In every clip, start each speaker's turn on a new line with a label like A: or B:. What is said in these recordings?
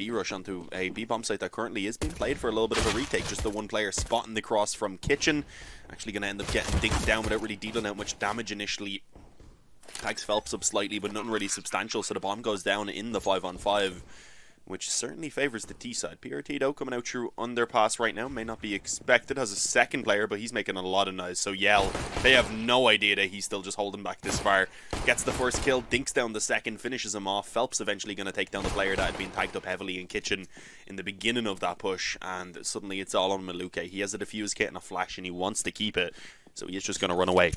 A: B rush onto a B bomb site that currently is being played for a little bit of a retake. Just the one player spotting the cross from Kitchen. Actually going to end up getting dinked down without really dealing out much damage initially. Tags Phelps up slightly, but nothing really substantial, so the bomb goes down in the 5-on-5, which certainly favours the T side. PRT, though, coming out through underpass right now. May not be expected as a second player, but he's making a lot of noise. So Yell, they have no idea that he's still just holding back this far. Gets the first kill, dinks down the second, finishes him off. Phelps eventually going to take down the player that had been tagged up heavily in Kitchen in the beginning of that push, and suddenly it's all on Maluke. He has a defuse kit and a flash, and he wants to keep it, so he is just going to run away.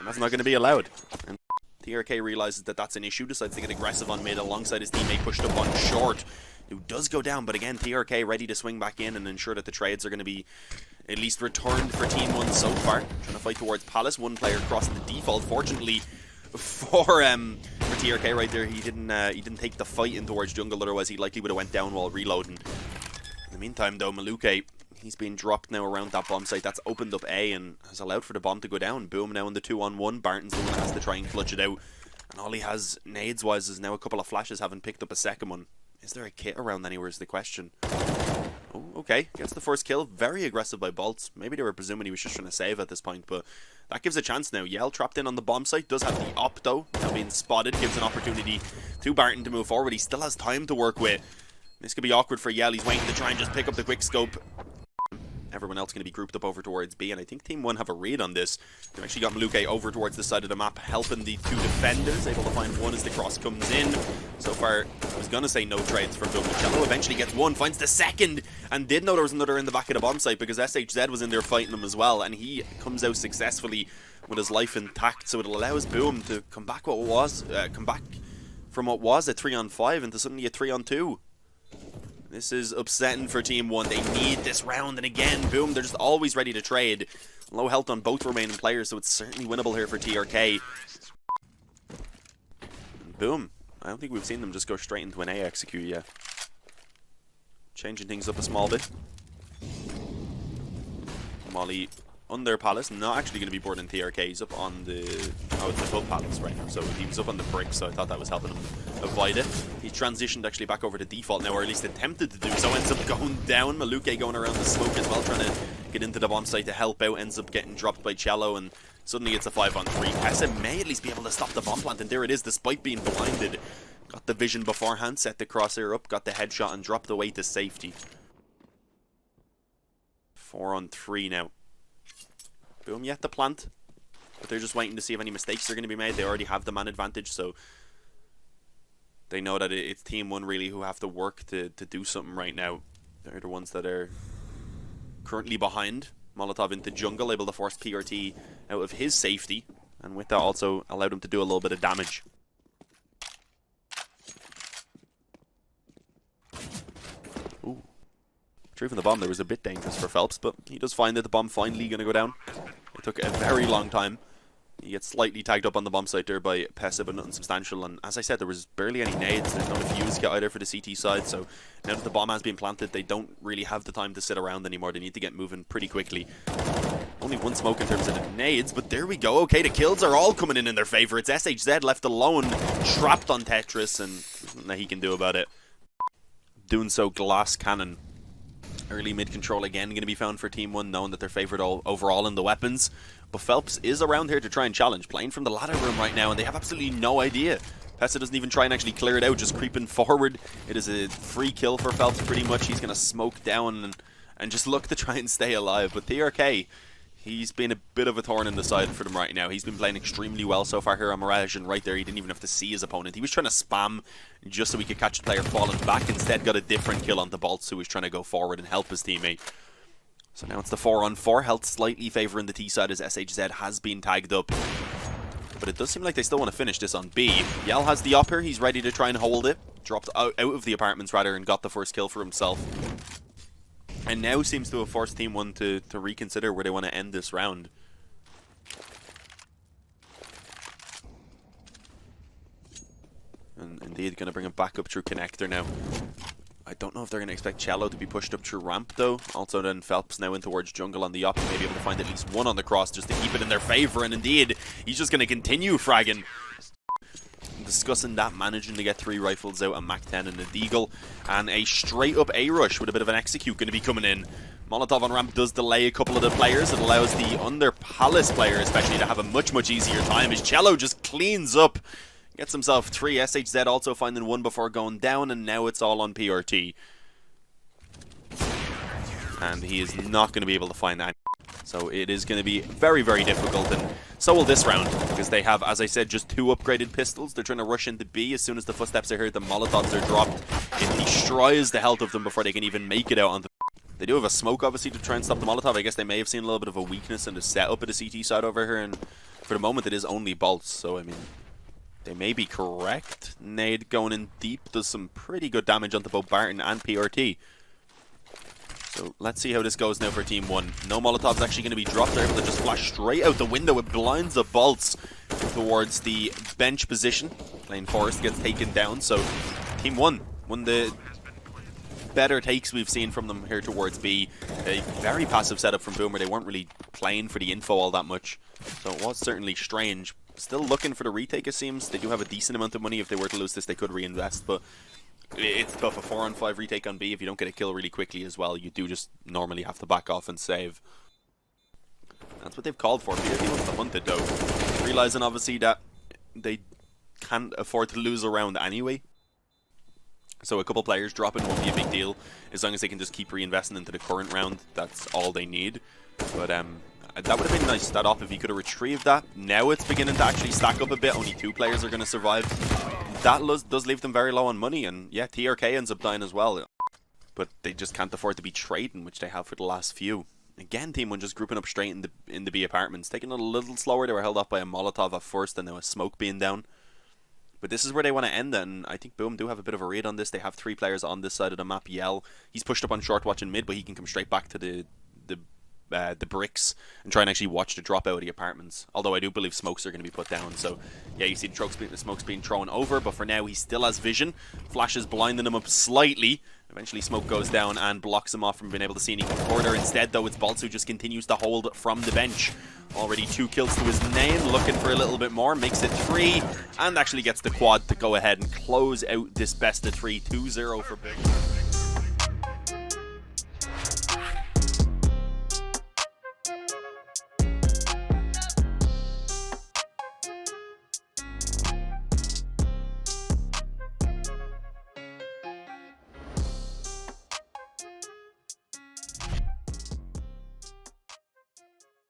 A: That's not going to be allowed. And TRK realizes that that's an issue, decides to get aggressive on mid alongside his teammate pushed up on short, who does go down, but again, TRK ready to swing back in and ensure that the trades are going to be at least returned for Team 1 so far. Trying to fight towards Palace, one player crossing the default. Fortunately for TRK right there, he didn't take the fight in towards jungle, otherwise he likely would have went down while reloading. In the meantime though, Maluke, he's being dropped now around that bomb site. That's opened up A and has allowed for the bomb to go down. Boom now in the 2-on-1. Barton's the one that has to try and clutch it out. And all he has nades-wise is now a couple of flashes, having picked up a second one. Is there a kit around anywhere is the question. Oh, okay. Gets the first kill. Very aggressive by Bolts. Maybe they were presuming he was just trying to save at this point, but that gives a chance now. Yell trapped in on the bomb site. Does have the op, though. Now being spotted. Gives an opportunity to Barton to move forward. He still has time to work with. This could be awkward for Yell. He's waiting to try and just pick up the quick scope. Everyone else going to be grouped up over towards B, and I think Team 1 have a read on this. They've actually got Maluke over towards the side of the map, helping the two defenders, able to find one as the cross comes in. So far, I was going to say no trades from Douglas. Cello eventually gets one, finds the second, and did know there was another in the back of the bomb site because SHZ was in there fighting him as well, and he comes out successfully with his life intact, so it allows Boom to come back from what was a 3-on-5 into suddenly a 3-on-2. This is upsetting for Team 1. They need this round, and again, Boom, they're just always ready to trade. Low health on both remaining players, so it's certainly winnable here for TRK. And Boom, I don't think we've seen them just go straight into an A execute yet. Changing things up a small bit. Molly under Palace, not actually going to be boarding TRK. He's up on the... oh, it's above Palace right now. So he was up on the brick, so I thought that was helping him avoid it. He transitioned actually back over to default now, or at least attempted to do so. Ends up going down. Maluke going around the smoke as well, trying to get into the bomb site to help out. Ends up getting dropped by Cello, and suddenly it's a 5-on-3. Pessa may at least be able to stop the bomb plant, and there it is, despite being blinded. Got the vision beforehand, set the crosshair up, got the headshot, and dropped away to safety. 4-on-3 now. Boom, yet the plant, but they're just waiting to see if any mistakes are going to be made. They already have the man advantage, so they know that it's Team 1 really who have to work to do something right now. They're the ones that are currently behind. Molotov into jungle, able to force PRT out of his safety, and with that also allowed him to do a little bit of damage. Ooh. Retrieving the bomb there was a bit dangerous for Phelps, but he does find that the bomb finally going to go down. It took a very long time. He gets slightly tagged up on the bomb site there by Pessa, but nothing substantial. And as I said, there was barely any nades. There's no defuse kit either for the CT side. So now that the bomb has been planted, they don't really have the time to sit around anymore. They need to get moving pretty quickly. Only one smoke in terms of the nades, but there we go. Okay, the kills are all coming in their favor. It's SHZ left alone, trapped on Tetris, and nothing that he can do about it. Doing so, Glass Cannon. Early mid control again going to be found for Team 1, knowing that they're favoured overall in the weapons. But Phelps is around here to try and challenge, playing from the ladder room right now, and they have absolutely no idea. Pessa doesn't even try and actually clear it out, just creeping forward. It is a free kill for Phelps pretty much. He's going to smoke down and just look to try and stay alive. But TRK, he's been a bit of a thorn in the side for them right now. He's been playing extremely well so far here on Mirage, and right there he didn't even have to see his opponent. He was trying to spam just so he could catch the player falling back. Instead got a different kill onto Bolts, who was trying to go forward and help his teammate. So now it's the 4-on-4. Health slightly favouring the T side as SHZ has been tagged up. But it does seem like they still want to finish this on B. Yell has the upper. He's ready to try and hold it. Dropped out of the apartments rather and got the first kill for himself. And now seems to have forced Team 1 to reconsider where they want to end this round. And indeed going to bring him back up through connector now. I don't know if they're going to expect Cello to be pushed up through ramp though. Also then Phelps now in towards jungle on the op, maybe able to find at least one on the cross just to keep it in their favour. And indeed, he's just going to continue fragging. discussing that, managing to get 3 rifles out, a MAC-10 and a Deagle, and a straight-up A-rush with a bit of an execute going to be coming in. Molotov on ramp does delay a couple of the players. It allows the under Palace player especially to have a much easier time, as Cello just cleans up, gets himself 3. SHZ also finding 1 before going down, and now it's all on PRT. And he is not going to be able to find that. So it is going to be very difficult, and so will this round, because they have, as I said, just 2 upgraded pistols. They're trying to rush into B. As soon as the footsteps are heard, the Molotovs are dropped. It destroys the health of them before they can even make it out on the... They do have a smoke, obviously, to try and stop the Molotov. I guess they may have seen a little bit of a weakness in the setup of the CT side over here, and for the moment it is only bolts, so I mean, they may be correct. Nade going in deep does some pretty good damage onto both Barton and PRT. So let's see how this goes now for Team 1. No Molotov's actually going to be dropped. They're able to just flash straight out the window. It blinds the bolts towards the bench position. Lane Forest gets taken down, so Team 1 won the better takes we've seen from them here towards B. A very passive setup from Boomer. They weren't really playing for the info all that much, so it was certainly strange. Still looking for the retake, it seems. They do have a decent amount of money. If they were to lose this, they could reinvest, but it's tough. A 4-on-5 retake on B, if you don't get a kill really quickly as well, you do just normally have to back off and save. That's what they've called for. PRT wants to hunt it though, realizing obviously that they can't afford to lose a round anyway. So a couple players dropping won't be a big deal, as long as they can just keep reinvesting into the current round. That's all they need. But that would have been nice, that off, if he could have retrieved that. Now it's beginning to actually stack up a bit. Only 2 players are going to survive. That does leave them very low on money, and yeah, TRK ends up dying as well. But they just can't afford to be trading, which they have for the last few. Again, Team 1 just grouping up straight in the B apartments, taking it a little slower. They were held off by a Molotov at first, and now a smoke being down. But this is where they want to end it, and I think Boom do have a bit of a read on this. They have 3 players on this side of the map. Yell, he's pushed up on short watching mid, but he can come straight back to the bricks and try and actually watch the drop out of the apartments. Although I do believe smokes are going to be put down. So yeah, you see the smokes being thrown over, but for now he still has vision. Flash is blinding him up slightly. Eventually smoke goes down and blocks him off from being able to see anything further. Instead though, it's Bolts who just continues to hold from the bench. Already 2 kills to his name, looking for a little bit more, makes it 3, and actually gets the quad to go ahead and close out this best of 3, 2-0 for Big.